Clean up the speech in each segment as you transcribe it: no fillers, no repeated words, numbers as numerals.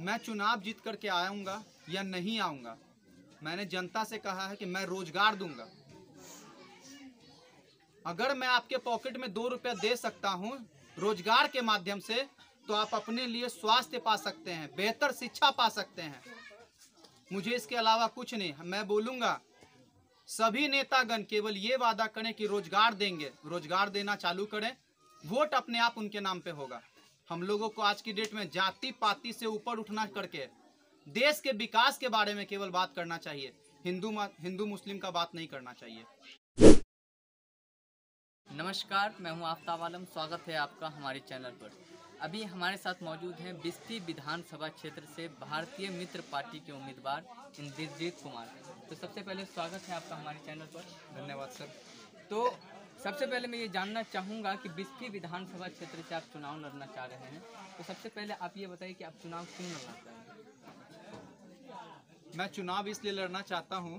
मैं चुनाव जीत करके आऊँगा या नहीं आऊँगा, मैंने जनता से कहा है कि मैं रोजगार दूंगा। अगर मैं आपके पॉकेट में 2 रुपया दे सकता हूं रोजगार के माध्यम से, तो आप अपने लिए स्वास्थ्य पा सकते हैं, बेहतर शिक्षा पा सकते हैं। मुझे इसके अलावा कुछ नहीं। मैं बोलूंगा सभी नेतागण केवल ये वादा करें कि रोजगार देंगे, रोजगार देना चालू करें, वोट अपने आप उनके नाम पे होगा। हम लोगों को आज की डेट में जाति पाति से ऊपर उठना करके देश के विकास के बारे में केवल बात करना चाहिए, हिंदू मुस्लिम का बात नहीं करना चाहिए। नमस्कार, मैं हूं आफ्ताब आलम। स्वागत है आपका हमारे चैनल पर। अभी हमारे साथ मौजूद हैं बिस्फी विधानसभा क्षेत्र से भारतीय मित्र पार्टी के उम्मीदवार इंद्रजीत कुमार। तो सबसे पहले स्वागत है आपका हमारे चैनल पर। धन्यवाद सर। तो सबसे पहले मैं ये जानना चाहूँगा कि बिस्फी विधानसभा क्षेत्र से आप चुनाव लड़ना चाह रहे हैं, तो सबसे पहले आप ये बताइए कि आप चुनाव क्यों लड़ना चाह रहे हैं? मैं चुनाव इसलिए लड़ना चाहता हूं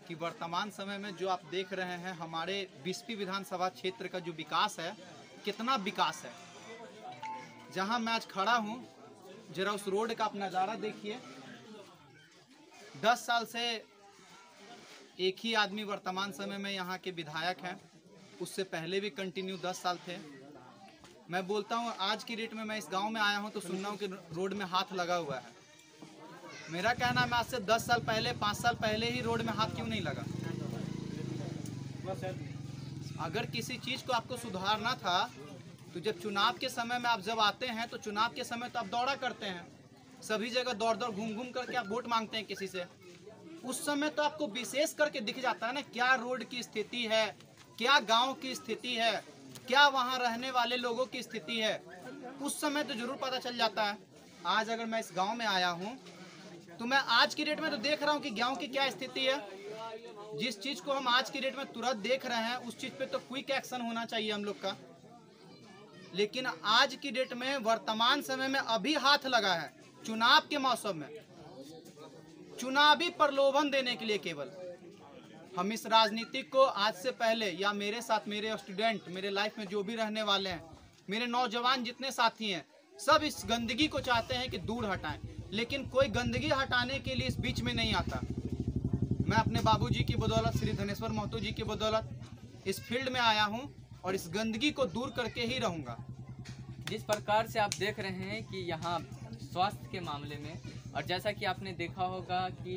कि वर्तमान समय में जो आप देख रहे हैं हमारे बिस्फी विधानसभा क्षेत्र का जो विकास है, कितना विकास है। जहां मैं आज खड़ा हूं, जरा उस रोड का आप नज़ारा देखिए। 10 साल से एक ही आदमी वर्तमान समय में यहाँ के विधायक हैं, उससे पहले भी कंटिन्यू 10 साल थे। मैं बोलता हूँ आज की डेट में मैं इस गांव में आया हूँ तो सुन रहा हूँ कि रोड में हाथ लगा हुआ है। मेरा कहना है मैं आज से 10 साल पहले 5 साल पहले ही रोड में हाथ क्यों नहीं लगा। अगर किसी चीज़ को आपको सुधारना था तो जब चुनाव के समय में आप जब आते हैं तो चुनाव के समय तो आप दौड़ा करते हैं, सभी जगह दौड़ दौड़ घूम घूम करके आप वोट मांगते हैं किसी से। उस समय तो आपको विशेष करके दिख जाता है ना, क्या रोड की स्थिति है, क्या गांव की स्थिति है, क्या वहां रहने वाले लोगों की स्थिति है। उस समय तो जरूर पता चल जाता है। आज अगर मैं इस गांव में आया हूं तो मैं आज की डेट में तो देख रहा हूं कि गांव की क्या स्थिति है। जिस चीज़ को हम आज की डेट में तुरंत देख रहे हैं उस चीज़ पे तो क्विक एक्शन होना चाहिए हम लोग का। लेकिन आज की डेट में वर्तमान समय में अभी हाथ लगा है चुनाव के मौसम में, चुनावी प्रलोभन देने के लिए। केवल हम इस राजनीति को आज से पहले या मेरे साथ मेरे स्टूडेंट, मेरे लाइफ में जो भी रहने वाले हैं, मेरे नौजवान जितने साथी हैं, सब इस गंदगी को चाहते हैं कि दूर हटाएं, लेकिन कोई गंदगी हटाने के लिए इस बीच में नहीं आता। मैं अपने बाबूजी की बदौलत, श्री धनेश्वर महतो जी की बदौलत इस फील्ड में आया हूं और इस गंदगी को दूर करके ही रहूंगा। जिस प्रकार से आप देख रहे हैं कि यहाँ स्वास्थ्य के मामले में, और जैसा कि आपने देखा होगा कि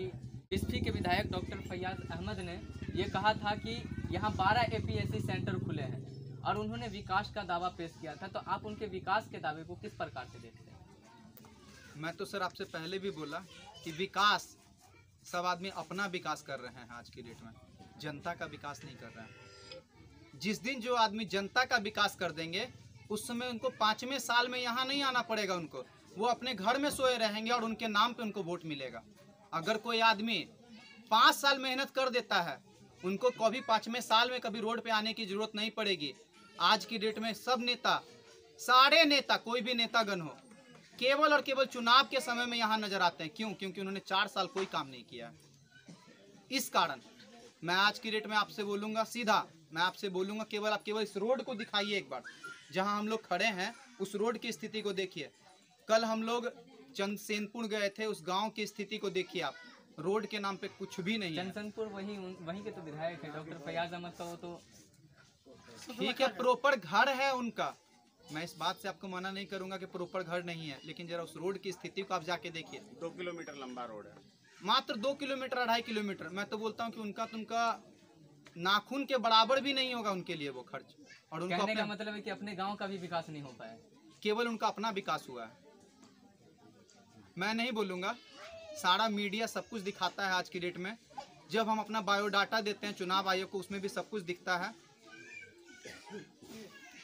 बिस्फी के विधायक डॉक्टर फैयाज अहमद ने ये कहा था कि यहाँ 12 APSC सेंटर खुले हैं और उन्होंने विकास का दावा पेश किया था। तो आप उनके विकास के दावे को किस प्रकार से देखते हैं? मैं तो सर आपसे पहले भी बोला कि विकास, सब आदमी अपना विकास कर रहे हैं आज की डेट में, जनता का विकास नहीं कर रहे हैं। जिस दिन जो आदमी जनता का विकास कर देंगे उस समय उनको 5वें साल में यहाँ नहीं आना पड़ेगा, उनको वो अपने घर में सोए रहेंगे और उनके नाम पे उनको वोट मिलेगा। अगर कोई आदमी 5 साल मेहनत कर देता है, उनको कभी 5वें साल में कभी रोड पे आने की जरूरत नहीं पड़ेगी। आज की डेट में सब नेता, सारे नेता, कोई भी नेतागण हो, केवल और केवल चुनाव के समय में यहाँ नजर आते हैं। क्यों? क्योंकि उन्होंने 4 साल कोई काम नहीं किया। इस कारण मैं आज की डेट में आपसे बोलूँगा, सीधा मैं आपसे बोलूँगा, आप केवल इस रोड को दिखाइए एक बार, जहाँ हम लोग खड़े हैं उस रोड की स्थिति को देखिए। कल हम लोग चंदसेनपुर गए थे, उस गांव की स्थिति को देखिए आप। रोड के नाम पे कुछ भी नहीं है। चंदसेनपुर वहीं के तो विधायक है डॉक्टर फैयाज अहमद का, वो तो ठीक है, प्रॉपर घर है उनका, मैं इस बात से आपको मना नहीं करूंगा कि प्रॉपर घर नहीं है, लेकिन जरा उस रोड की स्थिति को आप जाके देखिए। 2 किलोमीटर लंबा रोड है, मात्र 2 किलोमीटर 2.5 किलोमीटर। मैं तो बोलता हूँ कि उनका नाखून के बराबर भी नहीं होगा उनके लिए वो खर्च। और उनका कहने का मतलब है कि अपने गांव का भी विकास नहीं हो पाया, केवल उनका अपना विकास हुआ है। मैं नहीं बोलूँगा, सारा मीडिया सब कुछ दिखाता है आज की डेट में। जब हम अपना बायोडाटा देते हैं चुनाव आयोग को, उसमें भी सब कुछ दिखता है।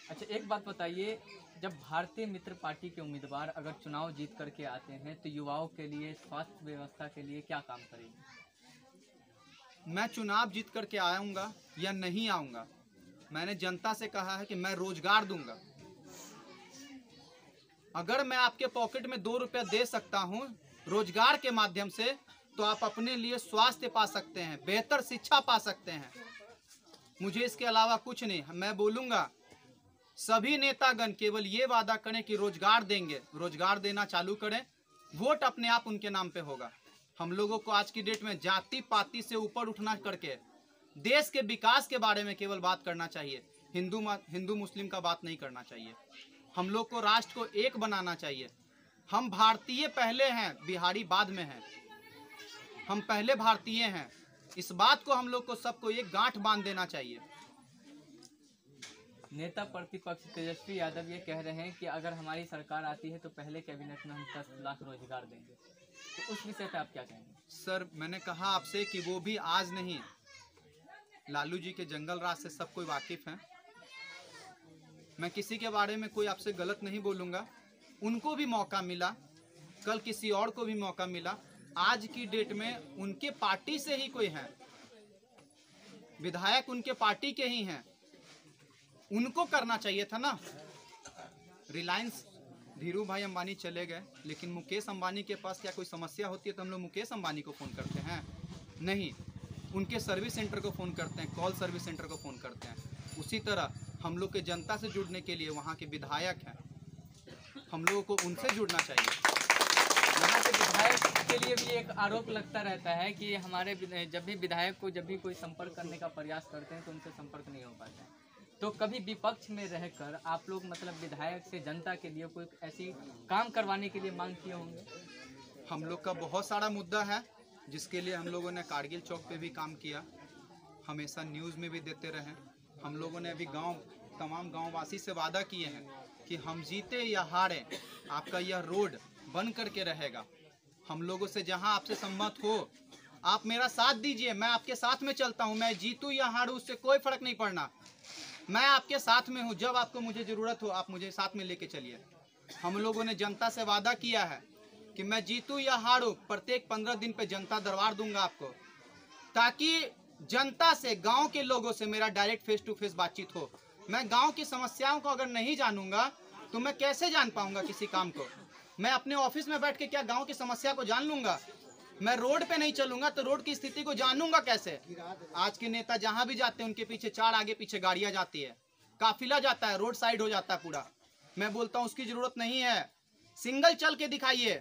अच्छा, एक बात बताइए, जब भारतीय मित्र पार्टी के उम्मीदवार अगर चुनाव जीत करके आते हैं तो युवाओं के लिए, स्वास्थ्य व्यवस्था के लिए क्या काम करेंगे? मैं चुनाव जीत करके आऊँगा या नहीं आऊँगा, मैंने जनता से कहा है कि मैं रोजगार दूंगा। अगर मैं आपके पॉकेट में 2 रुपया दे सकता हूँ रोजगार के माध्यम से, तो आप अपने लिए स्वास्थ्य पा सकते हैं, बेहतर शिक्षा पा सकते हैं। मुझे इसके अलावा कुछ नहीं। मैं बोलूँगा सभी नेतागण केवल ये वादा करें कि रोजगार देंगे, रोजगार देना चालू करें, वोट अपने आप उनके नाम पे होगा। हम लोगों को आज की डेट में जाति पाति से ऊपर उठना करके देश के विकास के बारे में केवल बात करना चाहिए। हिंदू मुस्लिम का बात नहीं करना चाहिए। हम लोग को राष्ट्र को एक बनाना चाहिए। हम भारतीय पहले हैं, बिहारी बाद में हैं। हम पहले भारतीय हैं। इस बात को हम लोग को सबको एक गांठ बांध देना चाहिए। नेता प्रतिपक्ष तेजस्वी यादव ये कह रहे हैं कि अगर हमारी सरकार आती है तो पहले कैबिनेट में हम 10 लाख रोजगार देंगे, तो उस विषय पे आप क्या कहेंगे? सर, मैंने कहा आपसे कि वो भी आज नहीं, लालू जी के जंगल राज से सब कोई वाकिफ हैं। मैं किसी के बारे में कोई आपसे गलत नहीं बोलूँगा। उनको भी मौका मिला, कल किसी और को भी मौका मिला। आज की डेट में उनके पार्टी से ही कोई है, विधायक उनके पार्टी के ही हैं, उनको करना चाहिए था ना। रिलायंस धीरू भाई अंबानी चले गए, लेकिन मुकेश अंबानी के पास क्या कोई समस्या होती है तो हम लोग मुकेश अंबानी को फ़ोन करते हैं? नहीं, उनके सर्विस सेंटर को फ़ोन करते हैं, कॉल सर्विस सेंटर को फ़ोन करते हैं। उसी तरह हम लोग के जनता से जुड़ने के लिए वहाँ के विधायक हैं, हम लोगों को उनसे जुड़ना चाहिए। यहाँ के विधायक के लिए भी एक आरोप लगता रहता है कि हमारे जब भी विधायक को जब भी कोई संपर्क करने का प्रयास करते हैं तो उनसे संपर्क नहीं हो पाता है। तो कभी विपक्ष में रहकर आप लोग मतलब विधायक से जनता के लिए कोई ऐसी काम करवाने के लिए मांग किए होंगे? हम लोग का बहुत सारा मुद्दा है जिसके लिए हम लोगों ने कारगिल चौक पे भी काम किया, हमेशा न्यूज़ में भी देते रहे। हम लोगों ने अभी तमाम गाँववासी से वादा किए हैं कि हम जीते या हारे आपका यह रोड बन करके रहेगा। हम लोगों से जहां आपसे सम्मत हो आप मेरा साथ दीजिए, मैं आपके साथ में चलता हूं। मैं जीतूं या हारूं उससे कोई फर्क नहीं पड़ना, मैं आपके साथ में हूं। जब आपको मुझे ज़रूरत हो आप मुझे साथ में लेके चलिए। हम लोगों ने जनता से वादा किया है कि मैं जीतूं या हारूं प्रत्येक 15 दिन पे जनता दरबार दूंगा आपको, ताकि जनता से, गाँव के लोगों से मेरा डायरेक्ट फेस टू फेस बातचीत हो। मैं गाँव की समस्याओं को अगर नहीं जानूंगा तो मैं कैसे जान पाऊंगा किसी काम को? मैं अपने ऑफिस में बैठ के क्या गांव की समस्या को जान लूंगा? मैं रोड पे नहीं चलूंगा तो रोड की स्थिति को जानूंगा कैसे? आज के नेता जहां भी जाते हैं उनके पीछे 4 आगे पीछे गाड़ियां जाती है, काफिला जाता है, रोड साइड हो जाता है पूरा। मैं बोलता हूं उसकी जरूरत नहीं है, सिंगल चल के दिखाइए,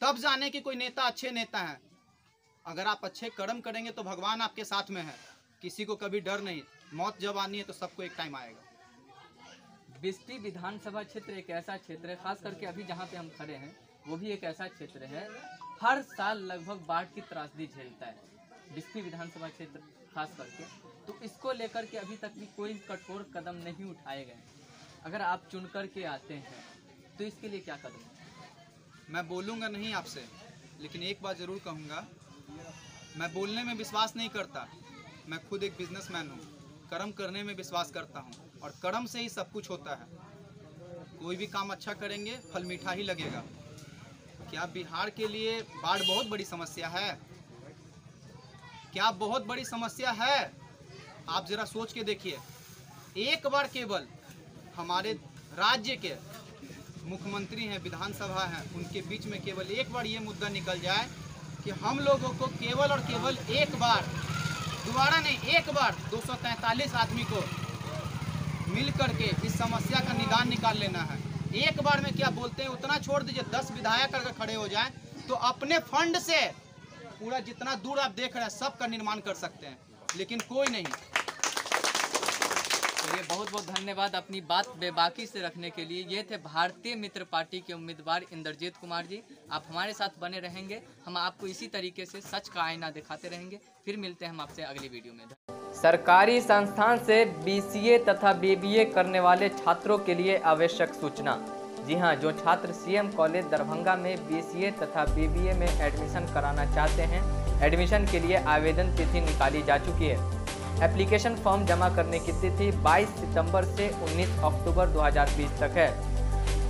तब जाने कि कोई नेता अच्छे नेता हैं। अगर आप अच्छे कर्म करेंगे तो भगवान आपके साथ में है, किसी को कभी डर नहीं। मौत जब आनी है तो सबको एक टाइम आएगा। बिस्टी विधानसभा क्षेत्र एक ऐसा क्षेत्र है, खास करके अभी जहाँ पे हम खड़े हैं वो भी एक ऐसा क्षेत्र है, हर साल लगभग बाढ़ की त्रासदी झेलता है बिस्टी विधानसभा क्षेत्र खास करके। तो इसको लेकर के अभी तक भी कोई कठोर कदम नहीं उठाए गए। अगर आप चुन कर के आते हैं तो इसके लिए क्या कदम? मैं बोलूँगा नहीं आपसे, लेकिन एक बात ज़रूर कहूँगा, मैं बोलने में विश्वास नहीं करता। मैं खुद एक बिजनेसमैन हूँ, कर्म करने में विश्वास करता हूँ और कर्म से ही सब कुछ होता है। कोई भी काम अच्छा करेंगे फल मीठा ही लगेगा। क्या बिहार के लिए बाढ़ बहुत बड़ी समस्या है? क्या बहुत बड़ी समस्या है? आप ज़रा सोच के देखिए। एक बार केवल हमारे राज्य के मुख्यमंत्री हैं, विधानसभा हैं, उनके बीच में केवल एक बार ये मुद्दा निकल जाए कि हम लोगों को केवल और केवल एक बार, दोबारा नहीं, एक बार 243 आदमी को मिल करके इस समस्या का निदान निकाल लेना है। एक बार में क्या बोलते हैं, उतना छोड़ दीजिए, 10 विधायक अगर खड़े हो जाएं तो अपने फंड से पूरा जितना दूर आप देख रहे हैं सबका निर्माण कर सकते हैं, लेकिन कोई नहीं। चलिए, बहुत बहुत धन्यवाद अपनी बात बेबाकी से रखने के लिए। ये थे भारतीय मित्र पार्टी के उम्मीदवार इंद्रजीत कुमार जी। आप हमारे साथ बने रहेंगे, हम आपको इसी तरीके से सच का आईना दिखाते रहेंगे। फिर मिलते हैं हम आपसे अगली वीडियो में। सरकारी संस्थान से BCA तथा BBA करने वाले छात्रों के लिए आवश्यक सूचना। जी हां, जो छात्र CM कॉलेज दरभंगा में BCA तथा BBA में एडमिशन कराना चाहते हैं, एडमिशन के लिए आवेदन तिथि निकाली जा चुकी है। एप्लीकेशन फॉर्म जमा करने की तिथि 22 सितंबर से 19 अक्टूबर 2020 तक है।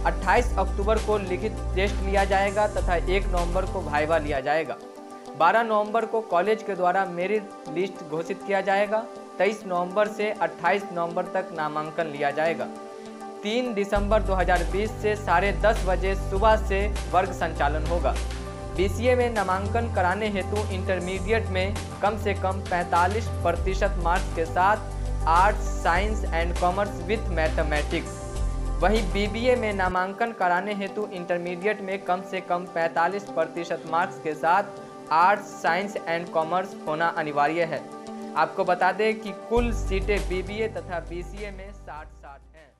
28 अक्टूबर को लिखित टेस्ट लिया जाएगा तथा 1 नवंबर को वाइवा लिया जाएगा। 12 नवंबर को कॉलेज के द्वारा मेरिट लिस्ट घोषित किया जाएगा। 23 नवंबर से 28 नवंबर तक नामांकन लिया जाएगा। 3 दिसंबर 2020 से 10:30 बजे सुबह से वर्ग संचालन होगा। BCA में नामांकन कराने हेतु इंटरमीडिएट में कम से कम 45% मार्क्स के साथ arts, science and commerce with mathematics वहीं बीबीए में नामांकन कराने हेतु इंटरमीडिएट में कम से कम 45% मार्क्स के साथ आर्ट्स, साइंस एंड कॉमर्स होना अनिवार्य है। आपको बता दें कि कुल सीटें बीबीए तथा बीसीए में 60-60 हैं।